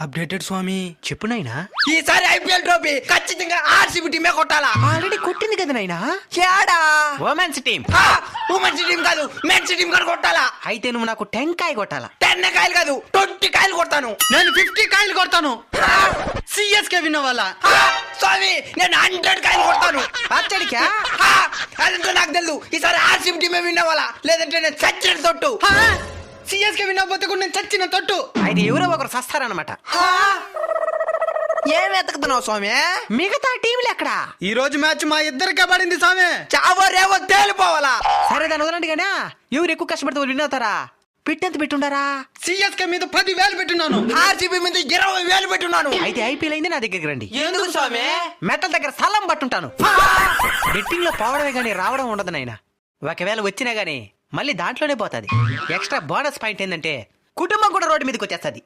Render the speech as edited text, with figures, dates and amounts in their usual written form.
Updated స్వామి. చెప్పు నాయనా. ఈసారి ఐపీఎల్ ట్రోఫీ ఖచ్చితంగా ఆర్సీబీ టీమే కొట్టాలా. ఆల్రెడీ కొట్టింది కదా నాయనా. ఏడా? Women's team. ఉమెన్స్ టీం కాదు, మెన్స్ టీం కూడా కొట్టాలా. అయితే నువ్వు నాకు 10 కాయ కొట్టాలా. 10 కాయలు కాదు, 20 కాయలు కొడతాను. నేను 50 కాయలు కొడతాను. సిఎస్కే విన్ అవ్వాలా. స్వామి నేను 100 కాయలు కొడతాను. అచ్చడికా అదంతా నాకు తెలుసు. ఈసారి ఆర్సీబీ టీమే విన్ అవ్వాలా, లేదంటే నేను చచ్చిన తొట్టు. సిఎస్కే విన్ అవ్వకపోతే కూడా నేను చచ్చిన తొట్టు. అయితే ఎవరో ఒకరు సస్తారనమాట. ఏం వెతుకుతున్నావు స్వామి? మిగతా టీంలు ఎక్కడా? ఈ రోజు మ్యాచ్ మా ఇద్దరికే పడింది స్వామి. చావో రేవో తేలిపోవాలా. సరే దాని వదలండి గానా. ఎవరు ఎక్కువ కష్టపడితే వాళ్ళు విన్ అవుతారా? పిట్టెంత పెట్టుండారా? సిఎస్కే మీద 10,000 పెట్టున్నాను. ఆర్సీబీ మీద 20,000 పెట్టున్నాను. అయితే ఐపీఎల్ అయింది నా దగ్గరికి రండి. ఎందుకు స్వామి? మెటల్ దగ్గర స్థలం పట్టుంటాను. బెట్టింగ్ లో పోవడమే గానీ రావడం ఉండదు నాయన. ఒకవేళ వచ్చినా గానీ మళ్ళీ దాంట్లోనే పోతాది. ఎక్స్ట్రా బోనస్ పాయింట్ ఏంటంటే కుటుంబం కూడా రోడ్డు మీదకి వచ్చేస్తుంది.